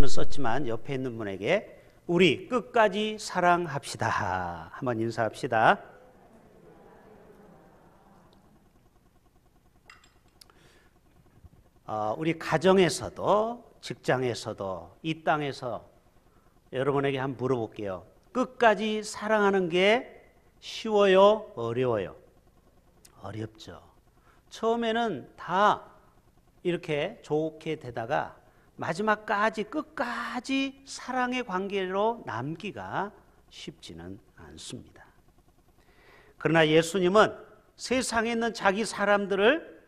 저는 썼지만 옆에 있는 분에게 우리 끝까지 사랑합시다. 한번 인사합시다. 우리 가정에서도 직장에서도 이 땅에서 여러분에게 한번 물어볼게요. 끝까지 사랑하는 게 쉬워요? 어려워요? 어렵죠. 처음에는 다 이렇게 좋게 되다가 마지막까지 끝까지 사랑의 관계로 남기가 쉽지는 않습니다. 그러나 예수님은 세상에 있는 자기 사람들을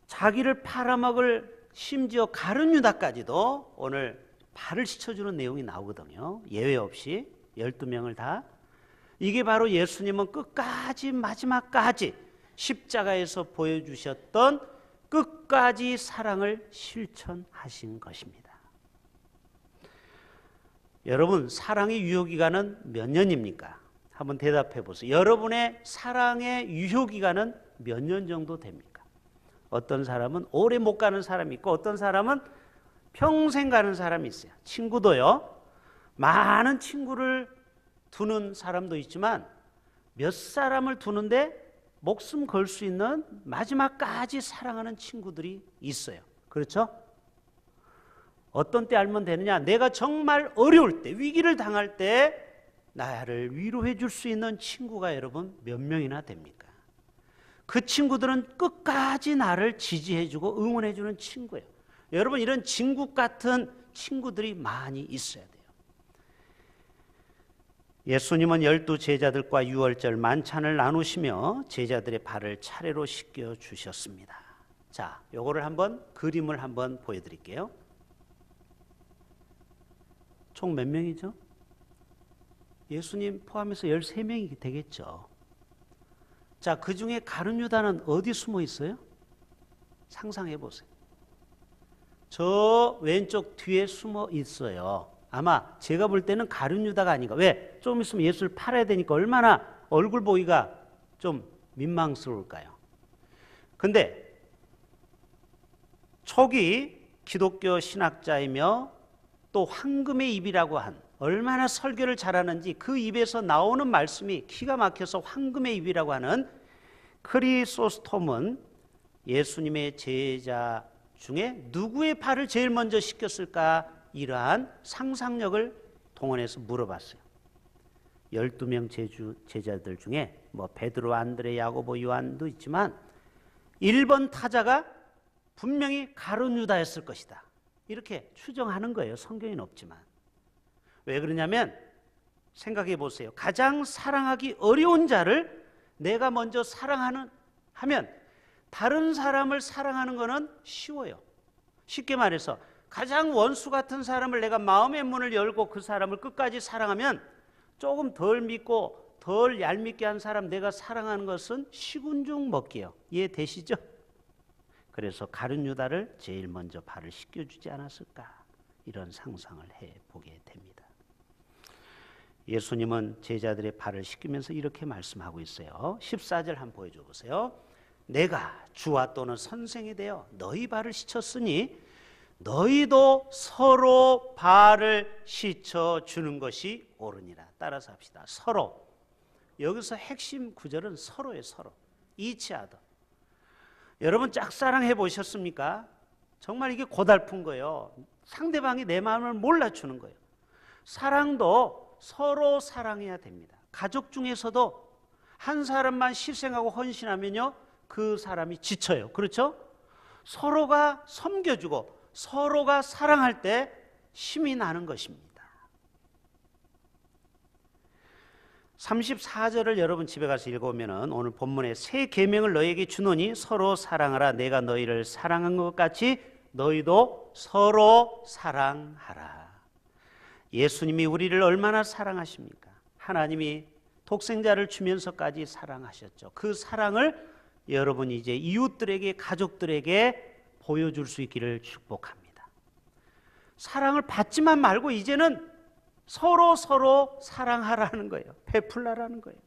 자기를 팔아먹을 심지어 가룟 유다까지도 오늘 발을 씻어주는 내용이 나오거든요. 예외 없이 12명을 다. 이게 바로 예수님은 끝까지 마지막까지 십자가에서 보여주셨던 끝까지 사랑을 실천하신 것입니다. 여러분, 사랑의 유효기간은 몇 년입니까? 한번 대답해 보세요. 여러분의 사랑의 유효기간은 몇 년 정도 됩니까? 어떤 사람은 오래 못 가는 사람이 있고 어떤 사람은 평생 가는 사람이 있어요. 친구도요. 많은 친구를 두는 사람도 있지만 몇 사람을 두는데 목숨 걸 수 있는 마지막까지 사랑하는 친구들이 있어요. 그렇죠? 어떤 때 알면 되느냐? 내가 정말 어려울 때, 위기를 당할 때 나를 위로해 줄 수 있는 친구가 여러분 몇 명이나 됩니까? 그 친구들은 끝까지 나를 지지해 주고 응원해 주는 친구예요. 여러분, 이런 진국 같은 친구들이 많이 있어야 돼요. 예수님은 12 제자들과 유월절 만찬을 나누시며 제자들의 발을 차례로 씻겨 주셨습니다. 자, 요거를 한번 그림을 한번 보여드릴게요. 총 몇 명이죠? 예수님 포함해서 13명이 되겠죠. 자, 그 중에 가룟 유다는 어디 숨어 있어요? 상상해 보세요. 저 왼쪽 뒤에 숨어 있어요. 아마 제가 볼 때는 가룟 유다가 아닌가. 왜? 좀 있으면 예수를 팔아야 되니까 얼마나 얼굴 보기가 좀 민망스러울까요? 근데 초기 기독교 신학자이며 또 황금의 입이라고 한, 얼마나 설교를 잘하는지 그 입에서 나오는 말씀이 기가 막혀서 황금의 입이라고 하는 크리소스톰은 예수님의 제자 중에 누구의 발을 제일 먼저 씻겼을까? 이러한 상상력을 동원해서 물어봤어요. 12명 제자들 중에 뭐 베드로, 안드레, 야고보, 요한도 있지만 1번 타자가 분명히 가룟 유다였을 것이다. 이렇게 추정하는 거예요. 성경에는 없지만. 왜 그러냐면 생각해 보세요. 가장 사랑하기 어려운 자를 내가 먼저 하면 다른 사람을 사랑하는 것은 쉬워요. 쉽게 말해서 가장 원수 같은 사람을 내가 마음의 문을 열고 그 사람을 끝까지 사랑하면 조금 덜 믿고 덜 얄밉게 한 사람 내가 사랑하는 것은 식은 죽 먹기요. 이해되시죠? 그래서 가룟 유다를 제일 먼저 발을 씻겨주지 않았을까? 이런 상상을 해보게 됩니다. 예수님은 제자들의 발을 씻기면서 이렇게 말씀하고 있어요. 14절 한번 보여줘 보세요. 내가 주와 또는 선생이 되어 너희 발을 씻었으니 너희도 서로 발을 씻어주는 것이 옳으니라. 따라서 합시다. 서로. 여기서 핵심 구절은 서로예요. 서로. each other. 여러분 짝사랑해 보셨습니까? 정말 이게 고달픈 거예요. 상대방이 내 마음을 몰라주는 거예요. 사랑도 서로 사랑해야 됩니다. 가족 중에서도 한 사람만 희생하고 헌신하면요 그 사람이 지쳐요. 그렇죠? 서로가 섬겨주고 서로가 사랑할 때 힘이 나는 것입니다. 34절을 여러분 집에 가서 읽어보면 오늘 본문에 새 계명을 너희에게 주노니 서로 사랑하라. 내가 너희를 사랑한 것 같이 너희도 서로 사랑하라. 예수님이 우리를 얼마나 사랑하십니까? 하나님이 독생자를 주면서까지 사랑하셨죠. 그 사랑을 여러분이 이제 이웃들에게, 가족들에게 보여줄 수 있기를 축복합니다. 사랑을 받지만 말고 이제는 서로 사랑하라는 거예요. 베풀라라는 거예요.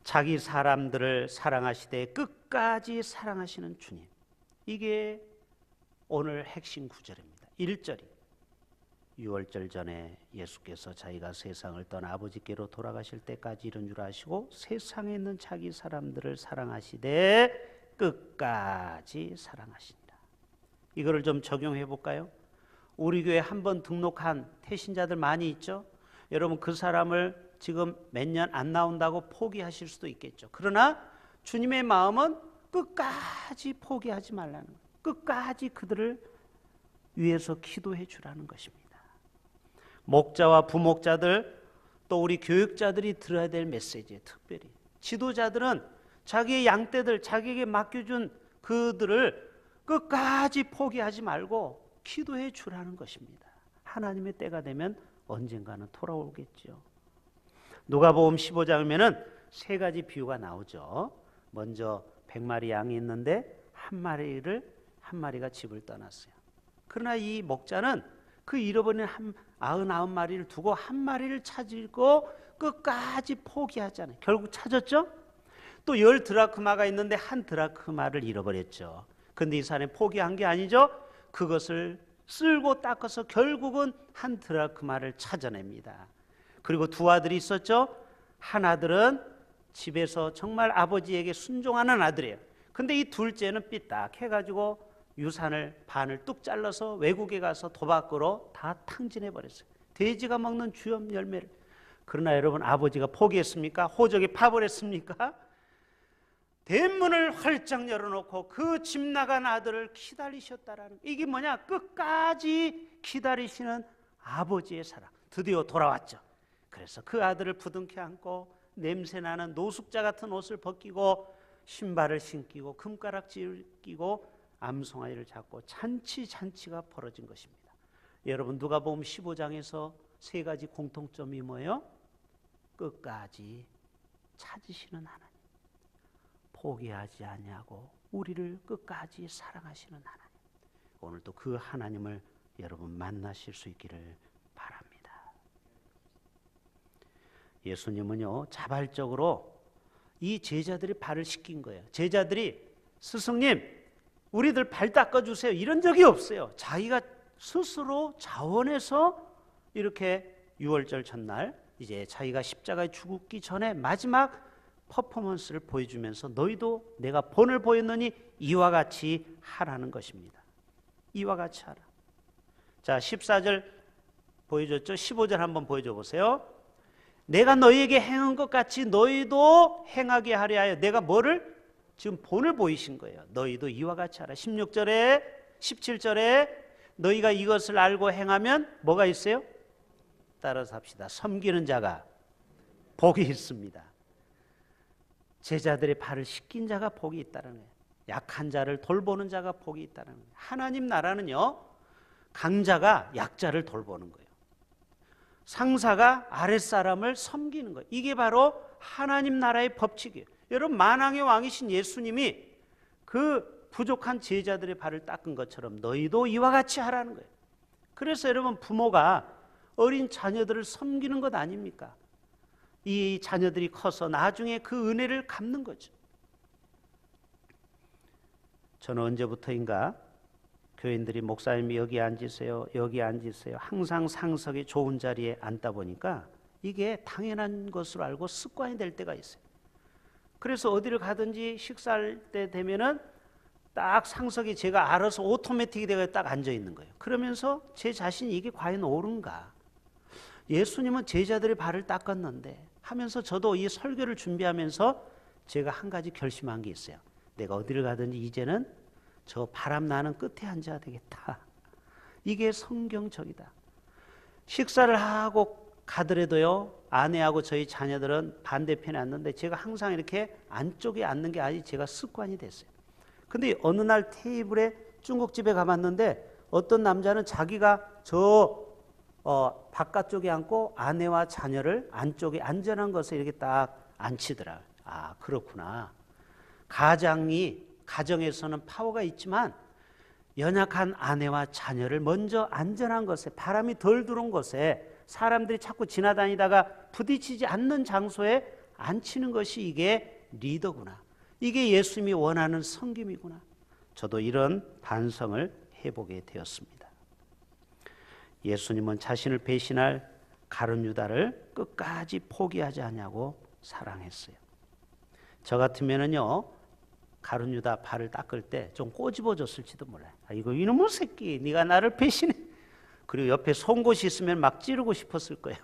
자기 사람들을 사랑하시되 끝까지 사랑하시는 주님. 이게 오늘 핵심 구절입니다. 1절이 유월절 전에 예수께서 자기가 세상을 떠나 아버지께로 돌아가실 때까지 이런 줄 아시고 세상에 있는 자기 사람들을 사랑하시되 끝까지 사랑하신다. 이거를 좀 적용해 볼까요? 우리 교회 한 번 등록한 태신자들 많이 있죠? 여러분 그 사람을 지금 몇 년 안 나온다고 포기하실 수도 있겠죠. 그러나 주님의 마음은 끝까지 포기하지 말라는 거예요. 끝까지 그들을 위해서 기도해 주라는 것입니다. 목자와 부목자들 또 우리 교육자들이 들어야 될 메시지예요. 특별히 지도자들은 자기의 양떼들 자기에게 맡겨준 그들을 끝까지 포기하지 말고 기도해 주라는 것입니다. 하나님의 때가 되면 언젠가는 돌아오겠죠. 누가복음 15장이면은 세 가지 비유가 나오죠. 먼저 100마리 양이 있는데 한 마리가 집을 떠났어요. 그러나 이 목자는 그 잃어버린 99마리를 두고 한 마리를 찾고 끝까지 포기하잖아요. 결국 찾았죠. 또 10드라크마가 있는데 한 드라크마를 잃어버렸죠. 근데 이 사람이 포기한 게 아니죠. 그것을 쓸고 닦아서 결국은 한 드라크마를 찾아냅니다. 그리고 두 아들이 있었죠. 한 아들은 집에서 정말 아버지에게 순종하는 아들이에요. 근데 이 둘째는 삐딱해가지고 유산을 반을 뚝 잘라서 외국에 가서 도박으로 다 탕진해 버렸어요. 돼지가 먹는 주염 열매를. 그러나 여러분 아버지가 포기했습니까? 호적에 파버렸습니까? 대문을 활짝 열어놓고 그 집 나간 아들을 기다리셨다라는 이게 뭐냐? 끝까지 기다리시는 아버지의 사랑. 드디어 돌아왔죠. 그래서 그 아들을 부둥켜 안고 냄새나는 노숙자 같은 옷을 벗기고 신발을 신기고 금가락지를 끼고 암송아이를 잡고 잔치가 벌어진 것입니다. 여러분 누가복음 15장에서 세 가지 공통점이 뭐예요? 끝까지 찾으시는 하나님, 포기하지 아니하고 우리를 끝까지 사랑하시는 하나님. 오늘도 그 하나님을 여러분 만나실 수 있기를 바랍니다. 예수님은요 자발적으로 이 제자들이 발을 씻긴 거예요. 제자들이 스승님 우리들 발 닦아주세요 이런 적이 없어요. 자기가 스스로 자원해서 이렇게 유월절 첫날 이제 자기가 십자가에 죽기 전에 마지막 퍼포먼스를 보여주면서 너희도 내가 본을 보였느니 이와 같이 하라는 것입니다. 이와 같이 하라. 자 14절 보여줬죠. 15절 한번 보여줘 보세요. 내가 너희에게 행한 것 같이 너희도 행하게 하려 하여 내가 뭐를? 지금 본을 보이신 거예요. 너희도 이와 같이 하라. 16절에 17절에 너희가 이것을 알고 행하면 뭐가 있어요? 따라서 합시다. 섬기는 자가 복이 있습니다. 제자들의 발을 씻긴 자가 복이 있다는 거예요. 약한 자를 돌보는 자가 복이 있다는 거예요. 하나님 나라는요 강자가 약자를 돌보는 거예요. 상사가 아랫사람을 섬기는 거예요. 이게 바로 하나님 나라의 법칙이에요. 여러분 만왕의 왕이신 예수님이 그 부족한 제자들의 발을 닦은 것처럼 너희도 이와 같이 하라는 거예요. 그래서 여러분 부모가 어린 자녀들을 섬기는 것 아닙니까? 이 자녀들이 커서 나중에 그 은혜를 갚는 거죠. 저는 언제부터인가 교인들이 목사님이 여기 앉으세요 여기 앉으세요 항상 상석에 좋은 자리에 앉다 보니까 이게 당연한 것으로 알고 습관이 될 때가 있어요. 그래서 어디를 가든지 식사할 때 되면은 딱 상석이 제가 알아서 오토매틱이 되어 딱 앉아 있는 거예요. 그러면서 제 자신이 이게 과연 옳은가? 예수님은 제자들의 발을 닦았는데 하면서 저도 이 설교를 준비하면서 제가 한 가지 결심한 게 있어요. 내가 어디를 가든지 이제는 저 바람 나는 끝에 앉아야 되겠다. 이게 성경적이다. 식사를 하고 가더라도요 아내하고 저희 자녀들은 반대편에 앉는데 제가 항상 이렇게 안쪽에 앉는 게 아직 제가 습관이 됐어요. 근데 어느 날 테이블에 중국집에 가봤는데 어떤 남자는 자기가 저 바깥쪽에 앉고 아내와 자녀를 안쪽에 안전한 것에 이렇게 딱 앉히더라. 아 그렇구나. 가정에서는 파워가 있지만 연약한 아내와 자녀를 먼저 안전한 곳에 바람이 덜 들어온 곳에 사람들이 자꾸 지나다니다가 부딪히지 않는 장소에 앉히는 것이 이게 리더구나. 이게 예수님이 원하는 섬김이구나. 저도 이런 반성을 해보게 되었습니다. 예수님은 자신을 배신할 가룟 유다를 끝까지 포기하지 않냐고 사랑했어요. 저 같으면은요, 가룟 유다 발을 닦을 때 좀 꼬집어졌을지도 몰라요. 이거 이놈의 새끼, 네가 나를 배신해. 그리고 옆에 송곳이 있으면 막 찌르고 싶었을 거예요.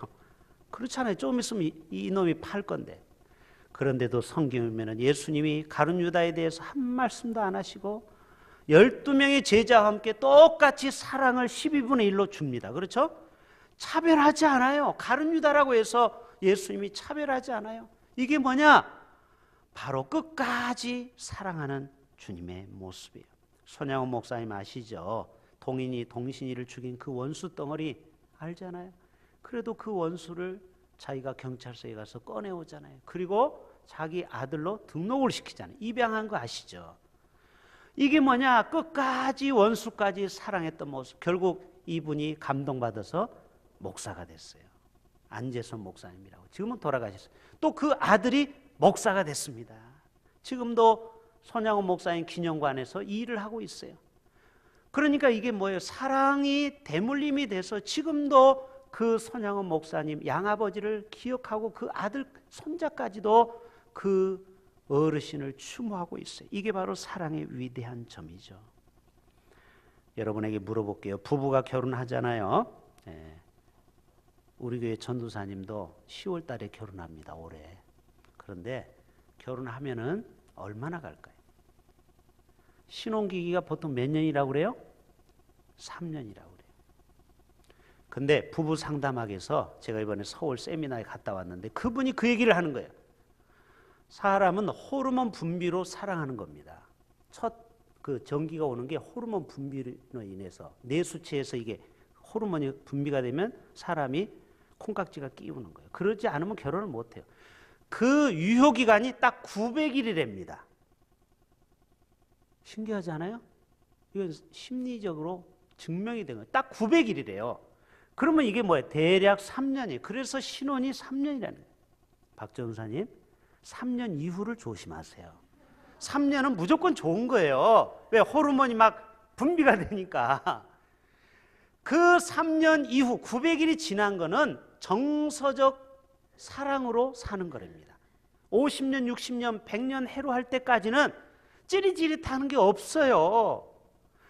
그렇잖아요. 좀 있으면 이놈이 팔 건데. 그런데도 성경에 보면 예수님이 가룟 유다에 대해서 한 말씀도 안 하시고 12명의 제자와 함께 똑같이 사랑을 12분의 1로 줍니다. 그렇죠? 차별하지 않아요. 가룟 유다라고 해서 예수님이 차별하지 않아요. 이게 뭐냐? 바로 끝까지 사랑하는 주님의 모습이에요. 손양원 목사님 아시죠? 동인이 동신이를 죽인 그 원수 덩어리 알잖아요. 그래도 그 원수를 자기가 경찰서에 가서 꺼내오잖아요. 그리고 자기 아들로 등록을 시키잖아요. 입양한 거 아시죠? 이게 뭐냐? 끝까지 원수까지 사랑했던 모습. 결국 이분이 감동받아서 목사가 됐어요. 안재선 목사님이라고. 지금은 돌아가셨어요. 또 그 아들이 목사가 됐습니다. 지금도 손양원 목사님 기념관에서 이 일을 하고 있어요. 그러니까 이게 뭐예요? 사랑이 대물림이 돼서 지금도 그 손양원 목사님 양아버지를 기억하고 그 아들 손자까지도 그 어르신을 추모하고 있어요. 이게 바로 사랑의 위대한 점이죠. 여러분에게 물어볼게요. 부부가 결혼하잖아요. 네. 우리 교회 전도사님도 10월 달에 결혼합니다. 올해. 그런데 결혼하면은 얼마나 갈까요? 신혼기기가 보통 몇 년이라고 그래요? 3년이라고 그래요. 근데 부부 상담학에서 제가 이번에 서울 세미나에 갔다 왔는데 그분이 그 얘기를 하는 거예요. 사람은 호르몬 분비로 사랑하는 겁니다. 첫 그 전기가 오는 게 호르몬 분비로 인해서 뇌수체에서 이게 호르몬이 분비가 되면 사람이 콩깍지가 끼우는 거예요. 그러지 않으면 결혼을 못 해요. 그 유효기간이 딱 900일이랍니다. 신기하지 않아요? 이건 심리적으로 증명이 된 거예요. 딱 900일이래요. 그러면 이게 뭐예요? 대략 3년이에요. 그래서 신혼이 3년이라는 거예요. 박 전사님, 3년 이후를 조심하세요. 3년은 무조건 좋은 거예요. 왜? 호르몬이 막 분비가 되니까. 그 3년 이후 900일이 지난 거는 정서적 사랑으로 사는 거랍니다. 50년, 60년, 100년 해로할 때까지는 찌릿찌릿하는 게 없어요.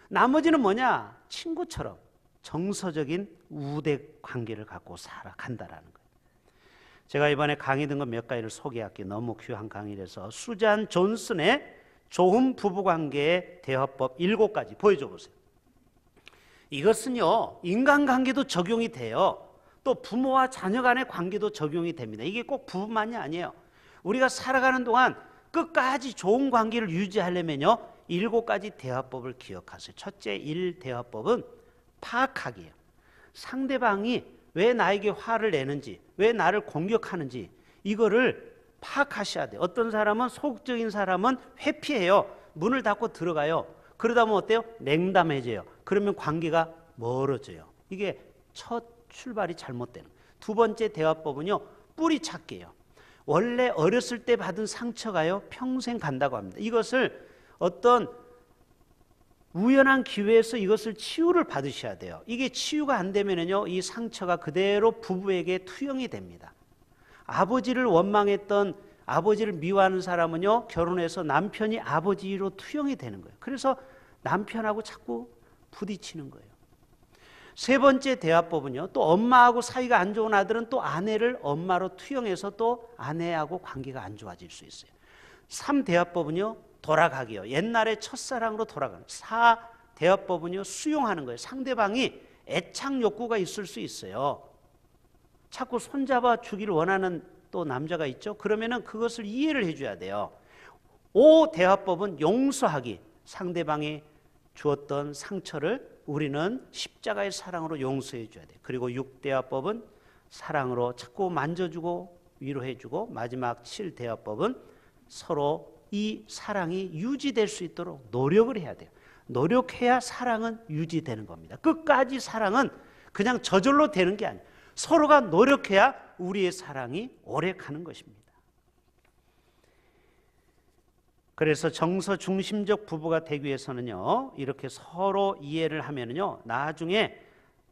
나머지는 뭐냐? 친구처럼 정서적인 우대 관계를 갖고 살아간다라는 거예요. 제가 이번에 강의 든 거 몇 가지를 소개할게요. 너무 귀한 강의라서. 수잔 존슨의 좋은 부부관계의 대화법 7가지 보여줘 보세요. 이것은요, 인간관계도 적용이 돼요. 또 부모와 자녀 간의 관계도 적용이 됩니다. 이게 꼭 부부만이 아니에요. 우리가 살아가는 동안 끝까지 좋은 관계를 유지하려면요, 7가지 대화법을 기억하세요. 첫째 1대화법은 파악하기예요. 상대방이 왜 나에게 화를 내는지, 왜 나를 공격하는지 이거를 파악하셔야 돼요. 어떤 사람은 소극적인 사람은 회피해요. 문을 닫고 들어가요. 그러다 보면 어때요? 냉담해져요. 그러면 관계가 멀어져요. 이게 첫 출발이 잘못되는 거예요. 두 번째 대화법은요, 뿌리 찾기예요. 원래 어렸을 때 받은 상처가요, 평생 간다고 합니다. 이것을 어떤 우연한 기회에서 이것을 치유를 받으셔야 돼요. 이게 치유가 안 되면은요, 이 상처가 그대로 부부에게 투영이 됩니다. 아버지를 원망했던, 아버지를 미워하는 사람은요, 결혼해서 남편이 아버지로 투영이 되는 거예요. 그래서 남편하고 자꾸 부딪히는 거예요. 세 번째 대화법은요, 또 엄마하고 사이가 안 좋은 아들은 또 아내를 엄마로 투영해서 또 아내하고 관계가 안 좋아질 수 있어요. 3대화법은요, 돌아가기요. 옛날에 첫사랑으로 돌아가는. 4대화법은요, 수용하는 거예요. 상대방이 애착 욕구가 있을 수 있어요. 자꾸 손잡아 주기를 원하는 또 남자가 있죠. 그러면은 그것을 이해를 해줘야 돼요. 5대화법은 용서하기. 상대방이 주었던 상처를 우리는 십자가의 사랑으로 용서해 줘야 돼요. 그리고 6대화법은 사랑으로 자꾸 만져주고 위로해주고, 마지막 7대화법은 서로 이 사랑이 유지될 수 있도록 노력을 해야 돼요. 노력해야 사랑은 유지되는 겁니다. 끝까지 사랑은 그냥 저절로 되는 게 아니에요. 서로가 노력해야 우리의 사랑이 오래 가는 것입니다. 그래서 정서 중심적 부부가 되기 위해서는요, 이렇게 서로 이해를 하면은요, 나중에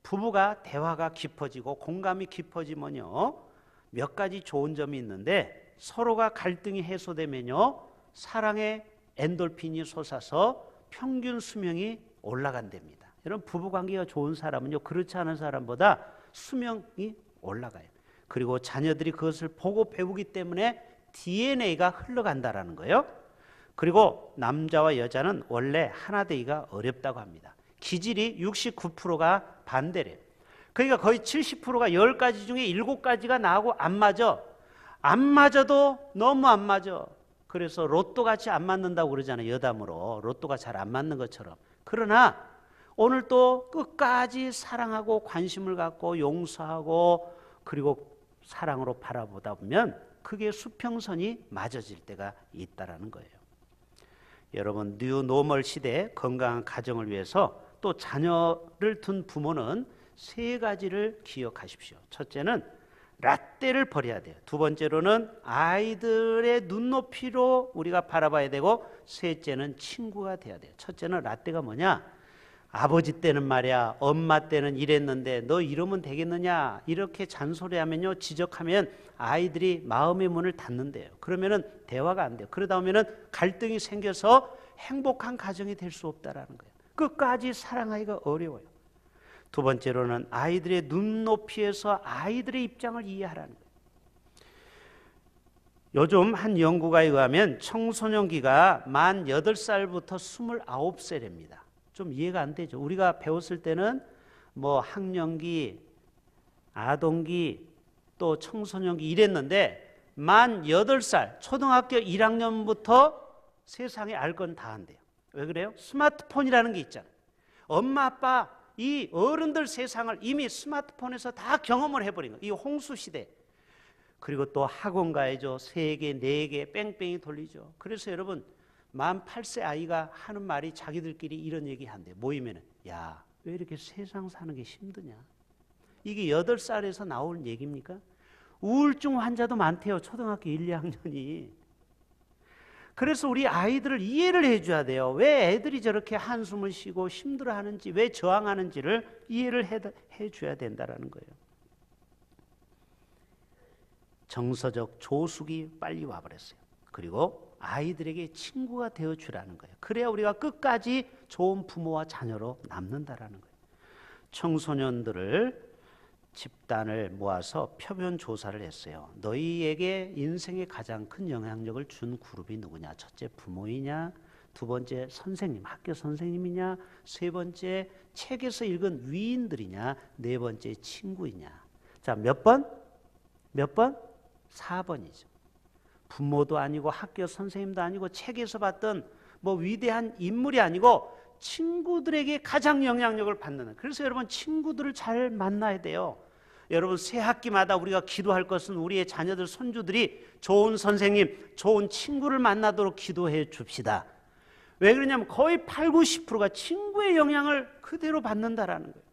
부부가 대화가 깊어지고 공감이 깊어지면요, 몇 가지 좋은 점이 있는데, 서로가 갈등이 해소되면요, 사랑의 엔돌핀이 솟아서 평균 수명이 올라간답니다. 여러분, 부부 관계가 좋은 사람은요, 그렇지 않은 사람보다 수명이 올라가요. 그리고 자녀들이 그것을 보고 배우기 때문에 DNA가 흘러간다라는 거예요. 그리고 남자와 여자는 원래 하나 되기가 어렵다고 합니다. 기질이 69%가 반대래요. 그러니까 거의 70%가 10가지 중에 7가지가 나하고 안 맞아. 안 맞아도 너무 안 맞아. 그래서 로또 같이 안 맞는다고 그러잖아요. 여담으로. 로또가 잘 안 맞는 것처럼. 그러나 오늘 또 끝까지 사랑하고 관심을 갖고 용서하고 그리고 사랑으로 바라보다 보면 그게 수평선이 맞아질 때가 있다라는 거예요. 여러분, 뉴 노멀 시대 건강한 가정을 위해서 또 자녀를 둔 부모는 3가지를 기억하십시오. 첫째는 라떼를 버려야 돼요. 두 번째로는 아이들의 눈높이로 우리가 바라봐야 되고, 셋째는 친구가 돼야 돼요. 첫째는 라떼가 뭐냐? 아버지 때는 말이야, 엄마 때는 이랬는데 너 이러면 되겠느냐, 이렇게 잔소리하면요, 지적하면 아이들이 마음의 문을 닫는데요. 그러면은 대화가 안 돼요. 그러다 보면은 갈등이 생겨서 행복한 가정이 될 수 없다라는 거예요. 끝까지 사랑하기가 어려워요. 두 번째로는 아이들의 눈높이에서 아이들의 입장을 이해하라는 거예요. 요즘 한 연구가에 의하면 청소년기가 만 8살부터 29살입니다. 좀 이해가 안 되죠. 우리가 배웠을 때는 뭐 학령기, 아동기, 또 청소년기 이랬는데 만 8살, 초등학교 1학년부터 세상에 알 건 다 한대요. 왜 그래요? 스마트폰이라는 게 있잖아요. 엄마, 아빠, 이 어른들 세상을 이미 스마트폰에서 다 경험을 해버린 거예요. 이 홍수시대. 그리고 또 학원 가야죠. 3개, 4개 뺑뺑이 돌리죠. 그래서 여러분, 만 8세 아이가 하는 말이 자기들끼리 이런 얘기 한대요. 모이면은, 야, 왜 이렇게 세상 사는 게 힘드냐? 이게 8살에서 나올 얘기입니까? 우울증 환자도 많대요. 초등학교 1, 2학년이. 그래서 우리 아이들을 이해를 해줘야 돼요. 왜 애들이 저렇게 한숨을 쉬고 힘들어하는지, 왜 저항하는지를 이해를 해줘야 된다는 거예요. 정서적 조숙이 빨리 와버렸어요. 그리고 아이들에게 친구가 되어주라는 거예요. 그래야 우리가 끝까지 좋은 부모와 자녀로 남는다라는 거예요. 청소년들을 집단을 모아서 표본 조사를 했어요. 너희에게 인생에 가장 큰 영향력을 준 그룹이 누구냐? 첫째 부모이냐? 두 번째 선생님, 학교 선생님이냐? 세 번째 책에서 읽은 위인들이냐? 네 번째 친구이냐? 자, 몇 번? 몇 번? 4번이죠. 부모도 아니고 학교 선생님도 아니고 책에서 봤던 뭐 위대한 인물이 아니고 친구들에게 가장 영향력을 받는. 그래서 여러분, 친구들을 잘 만나야 돼요. 여러분, 새 학기마다 우리가 기도할 것은 우리의 자녀들, 손주들이 좋은 선생님, 좋은 친구를 만나도록 기도해 줍시다. 왜 그러냐면 거의 8, 90%가 친구의 영향을 그대로 받는다라는 거예요.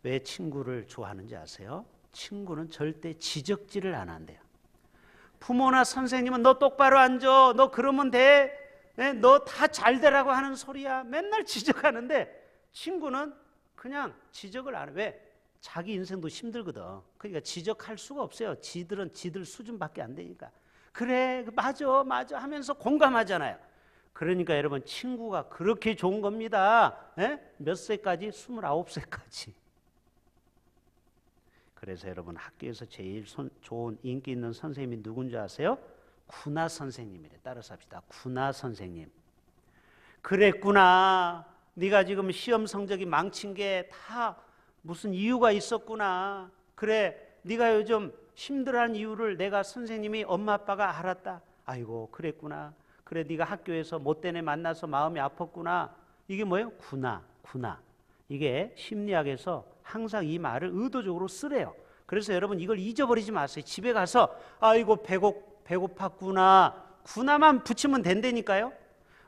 왜 친구를 좋아하는지 아세요? 친구는 절대 지적질을 안 한대요. 부모나 선생님은 너 똑바로 앉아, 너 그러면 돼, 너 다 잘 되라고 하는 소리야. 맨날 지적하는데 친구는 그냥 지적을 안 해. 왜? 자기 인생도 힘들거든. 그러니까 지적할 수가 없어요. 지들은 지들 수준밖에 안 되니까. 그래, 맞아, 맞아 하면서 공감하잖아요. 그러니까 여러분, 친구가 그렇게 좋은 겁니다. 몇 세까지? 29세까지. 그래서 여러분, 학교에서 제일 좋은 인기 있는 선생님이 누군지 아세요? 구나 선생님이래. 따라서 합시다. 구나 선생님. 그랬구나. 네가 지금 시험 성적이 망친 게 다 무슨 이유가 있었구나. 그래, 네가 요즘 힘들어하는 이유를 내가 선생님이 엄마 아빠가 알았다. 아이고, 그랬구나. 그래, 네가 학교에서 못된 애 만나서 마음이 아팠구나. 이게 뭐예요? 구나. 이게 심리학에서 항상 이 말을 의도적으로 쓰래요. 그래서 여러분, 이걸 잊어버리지 마세요. 집에 가서 아이고 배고팠구나. 구나만 붙이면 된다니까요.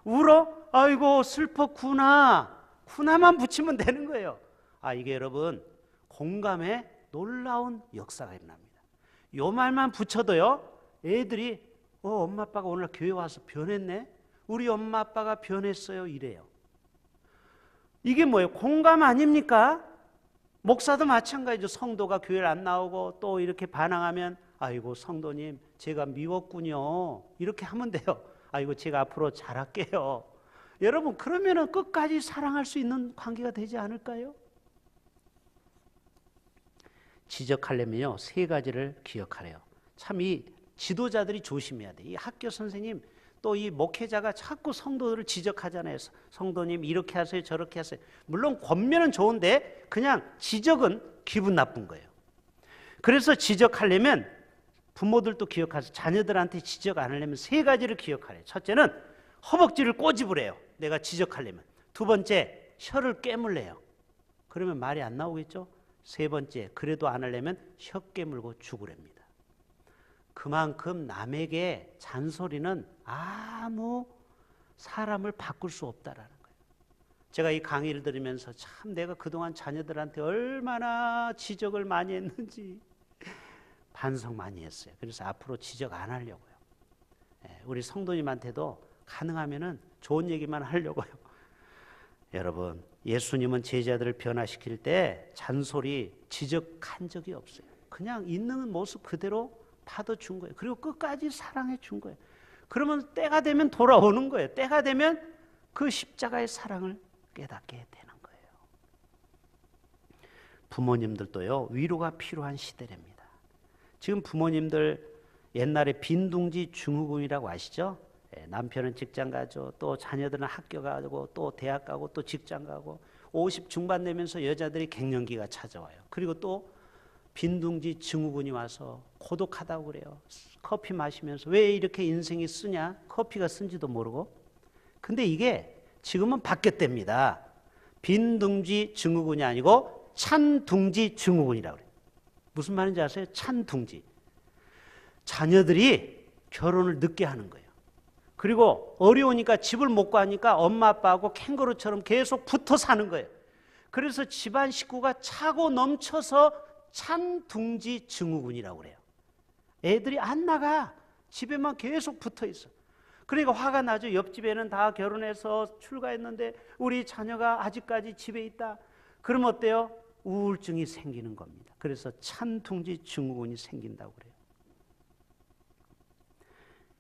울어? 아이고 슬펐구나. 구나만 붙이면 되는 거예요. 이게 여러분, 공감의 놀라운 역사가 일어납니다. 요 말만 붙여도요, 애들이 엄마 아빠가 오늘 교회 와서 변했네? 우리 엄마 아빠가 변했어요. 이래요. 이게 뭐예요? 공감 아닙니까? 목사도 마찬가지죠. 성도가 교회를 안 나오고 또 이렇게 반항하면 아이고 성도님 제가 미웠군요. 이렇게 하면 돼요. 아이고 제가 앞으로 잘할게요. 여러분 그러면은 끝까지 사랑할 수 있는 관계가 되지 않을까요? 지적하려면요 3가지를 기억하래요. 참 이 지도자들이 조심해야 돼. 이 학교 선생님 또 이 목회자가 자꾸 성도들을 지적하잖아요. 성도님 이렇게 하세요 저렇게 하세요. 물론 권면은 좋은데 그냥 지적은 기분 나쁜 거예요. 그래서 지적하려면 부모들도 기억하세요. 자녀들한테 지적 안 하려면 3가지를 기억하래요. 첫째는 허벅지를 꼬집으래요. 내가 지적하려면. 2번째 혀를 깨물래요. 그러면 말이 안 나오겠죠. 3번째 그래도 안 하려면 혀 깨물고 죽으랍니다. 그만큼 남에게 잔소리는 아무 사람을 바꿀 수 없다라는 거예요. 제가 이 강의를 들으면서 참 내가 그동안 자녀들한테 얼마나 지적을 많이 했는지 반성 많이 했어요. 그래서 앞으로 지적 안 하려고요. 우리 성도님한테도 가능하면은 좋은 얘기만 하려고요. 여러분, 예수님은 제자들을 변화시킬 때 잔소리, 지적한 적이 없어요. 그냥 있는 모습 그대로 받아준 거예요. 그리고 끝까지 사랑해 준 거예요. 그러면 때가 되면 돌아오는 거예요. 때가 되면 그 십자가의 사랑을 깨닫게 되는 거예요. 부모님들도요, 위로가 필요한 시대랍니다. 지금 부모님들 옛날에 빈둥지 증후군이라고 아시죠? 남편은 직장 가죠. 또 자녀들은 학교 가고 또 대학 가고 또 직장 가고 50 중반 되면서 여자들이 갱년기가 찾아와요. 그리고 또 빈둥지 증후군이 와서 고독하다고 그래요. 커피 마시면서 왜 이렇게 인생이 쓰냐? 커피가 쓴지도 모르고. 근데 이게 지금은 바뀌었답니다. 빈둥지 증후군이 아니고 찬둥지 증후군이라고 그래요. 무슨 말인지 아세요? 찬둥지. 자녀들이 결혼을 늦게 하는 거예요. 그리고 어려우니까 집을 못 가니까 엄마 아빠하고 캥거루처럼 계속 붙어 사는 거예요. 그래서 집안 식구가 차고 넘쳐서 찬둥지 증후군이라고 그래요. 애들이 안 나가. 집에만 계속 붙어 있어. 그러니까 화가 나죠. 옆집에는 다 결혼해서 출가했는데 우리 자녀가 아직까지 집에 있다. 그러면 어때요? 우울증이 생기는 겁니다. 그래서 찬둥지 증후군이 생긴다고 그래요.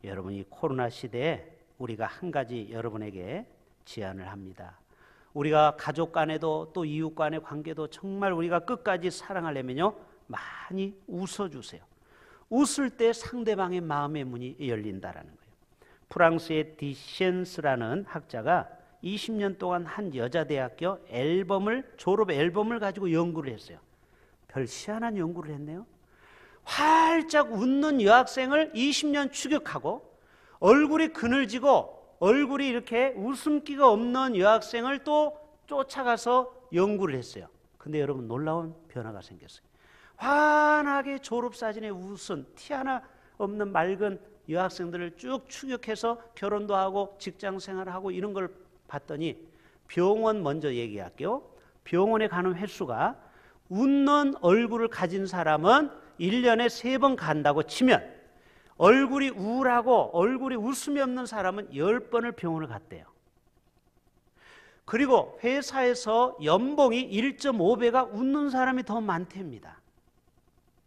여러분, 이 코로나 시대에 우리가 한 가지 여러분에게 제안을 합니다. 우리가 가족 간에도 또 이웃 간의 관계도 정말 우리가 끝까지 사랑하려면요, 많이 웃어주세요. 웃을 때 상대방의 마음의 문이 열린다라는 거예요. 프랑스의 디셴스라는 학자가 20년 동안 한 여자대학교 졸업 앨범을 가지고 연구를 했어요. 별 희한한 연구를 했네요. 활짝 웃는 여학생을 20년 추격하고 얼굴이 그늘지고 얼굴이 이렇게 웃음기가 없는 여학생을 또 쫓아가서 연구를 했어요. 근데 여러분 놀라운 변화가 생겼어요. 환하게 졸업사진에 웃은 티 하나 없는 맑은 여학생들을 쭉 추격해서 결혼도 하고 직장생활을 하고 이런 걸 봤더니 병원 먼저 얘기할게요. 병원에 가는 횟수가 웃는 얼굴을 가진 사람은 1년에 3번 간다고 치면 얼굴이 우울하고 얼굴이 웃음이 없는 사람은 10번을 병원을 갔대요. 그리고 회사에서 연봉이 1.5배가 웃는 사람이 더 많답니다.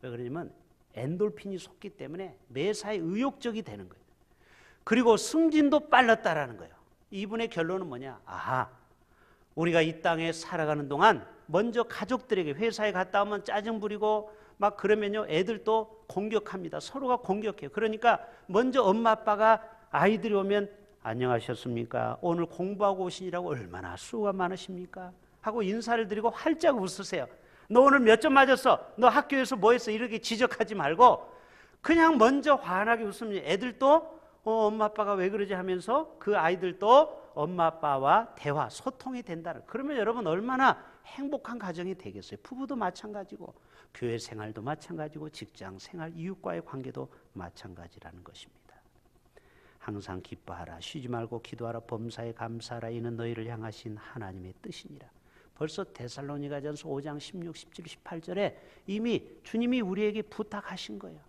왜 그러냐면 엔돌핀이 솟기 때문에 매사에 의욕적이 되는 거예요. 그리고 승진도 빨랐다라는 거예요. 이분의 결론은 뭐냐? 아하, 우리가 이 땅에 살아가는 동안 먼저 가족들에게 회사에 갔다 오면 짜증 부리고 막 그러면요 애들도 공격합니다. 서로가 공격해요. 그러니까 먼저 엄마 아빠가 아이들이 오면 안녕하셨습니까? 오늘 공부하고 오시느라고 얼마나 수고가 많으십니까? 하고 인사를 드리고 활짝 웃으세요. 너 오늘 몇 점 맞았어? 너 학교에서 뭐 했어? 이렇게 지적하지 말고 그냥 먼저 환하게 웃으면 애들도 엄마 아빠가 왜 그러지 하면서 그 아이들도 엄마 아빠와 대화, 소통이 된다는. 그러면 여러분 얼마나 행복한 가정이 되겠어요. 부부도 마찬가지고 교회 생활도 마찬가지고 직장 생활, 이웃과의 관계도 마찬가지라는 것입니다. 항상 기뻐하라, 쉬지 말고 기도하라, 범사에 감사하라. 이는 너희를 향하신 하나님의 뜻이니라. 벌써 데살로니가전서 5장 16, 17, 18절에 이미 주님이 우리에게 부탁하신 거예요.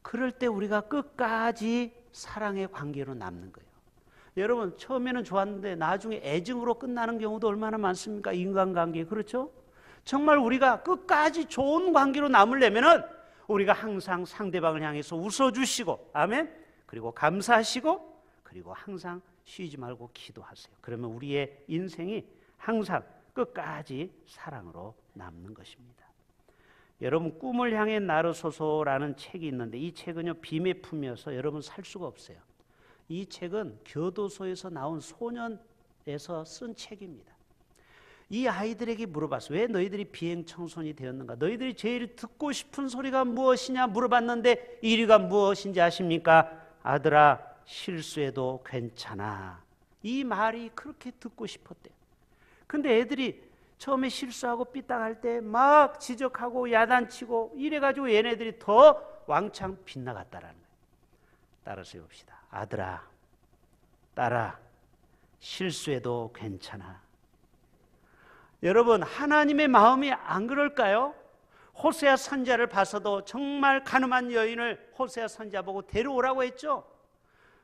그럴 때 우리가 끝까지 사랑의 관계로 남는 거예요. 여러분, 처음에는 좋았는데 나중에 애증으로 끝나는 경우도 얼마나 많습니까? 인간관계. 그렇죠? 정말 우리가 끝까지 좋은 관계로 남으려면은 우리가 항상 상대방을 향해서 웃어주시고, 아멘? 그리고 감사하시고, 그리고 항상 쉬지 말고 기도하세요. 그러면 우리의 인생이 항상 끝까지 사랑으로 남는 것입니다. 여러분, 꿈을 향해 나르소서라는 책이 있는데 이 책은요 빔의 품이어서 여러분 살 수가 없어요. 이 책은 교도소에서 나온 소년에서 쓴 책입니다. 이 아이들에게 물어봤어요. 왜 너희들이 비행 청소년이 되었는가? 너희들이 제일 듣고 싶은 소리가 무엇이냐 물어봤는데 1위가 무엇인지 아십니까? 아들아, 실수해도 괜찮아. 이 말이 그렇게 듣고 싶었대요. 근데 애들이 처음에 실수하고 삐딱할 때 막 지적하고 야단치고 이래가지고 얘네들이 더 왕창 빗나갔다라는 거예요. 따라서 해봅시다. 아들아, 딸아, 실수해도 괜찮아. 여러분, 하나님의 마음이 안 그럴까요? 호세아 선지자를 봐서도 정말 가늠한 여인을 호세아 선지자 보고 데려오라고 했죠.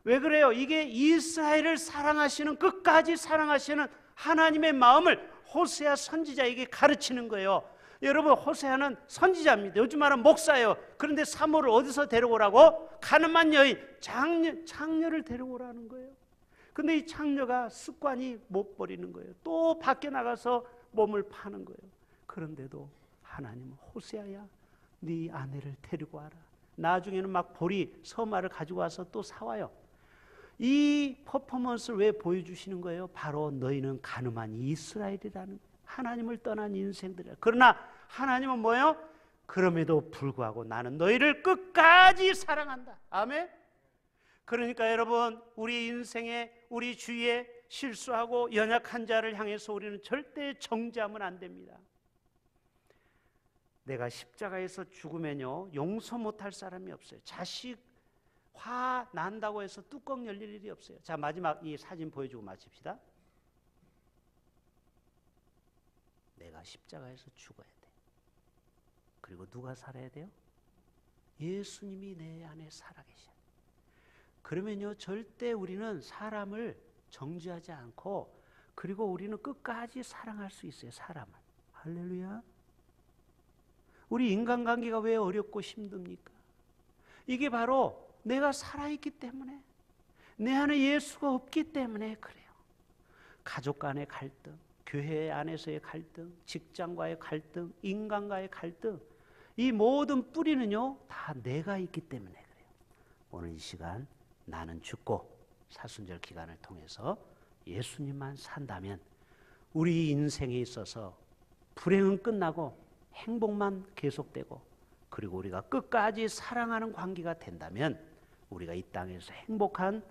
왜 그래요? 이게 이스라엘을 사랑하시는, 끝까지 사랑하시는 하나님의 마음을 호세아 선지자에게 가르치는 거예요. 여러분, 호세아는 선지자입니다. 요즘 말하면 목사예요. 그런데 사모를 어디서 데려오라고? 가늠한 여인, 창녀를 데려오라는 거예요. 근데 이 창녀가 습관이 못 버리는 거예요. 또 밖에 나가서 몸을 파는 거예요. 그런데도 하나님은 호세아야, 네 아내를 데리고 와라. 나중에는 막 보리 서마를 가지고 와서 또 사와요. 이 퍼포먼스를 왜 보여주시는 거예요? 바로 너희는 가늠한 이스라엘이라는, 하나님을 떠난 인생들이라. 그러나 하나님은 뭐예요? 그럼에도 불구하고 나는 너희를 끝까지 사랑한다. 아멘. 그러니까 여러분, 우리 인생에, 우리 주위에 실수하고 연약한 자를 향해서 우리는 절대 정죄하면 안 됩니다. 내가 십자가에서 죽으면요 용서 못할 사람이 없어요. 자식 화 난다고 해서 뚜껑 열릴 일이 없어요. 자, 마지막 이 사진 보여주고 마칩시다. 내가 십자가에서 죽어야 돼. 그리고 누가 살아야 돼요? 예수님이 내 안에 살아계셔. 그러면요 절대 우리는 사람을 정죄하지 않고, 그리고 우리는 끝까지 사랑할 수 있어요. 사람을. 할렐루야. 우리 인간관계가 왜 어렵고 힘듭니까? 이게 바로 내가 살아있기 때문에, 내 안에 예수가 없기 때문에 그래요. 가족 간의 갈등, 교회 안에서의 갈등, 직장과의 갈등, 인간과의 갈등, 이 모든 뿌리는요 다 내가 있기 때문에 그래요. 오늘 이 시간 나는 죽고 사순절 기간을 통해서 예수님만 산다면 우리 인생에 있어서 불행은 끝나고 행복만 계속되고, 그리고 우리가 끝까지 사랑하는 관계가 된다면 우리가 이 땅에서 행복한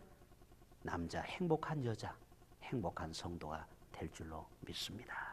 남자, 행복한 여자, 행복한 성도가 될 줄로 믿습니다.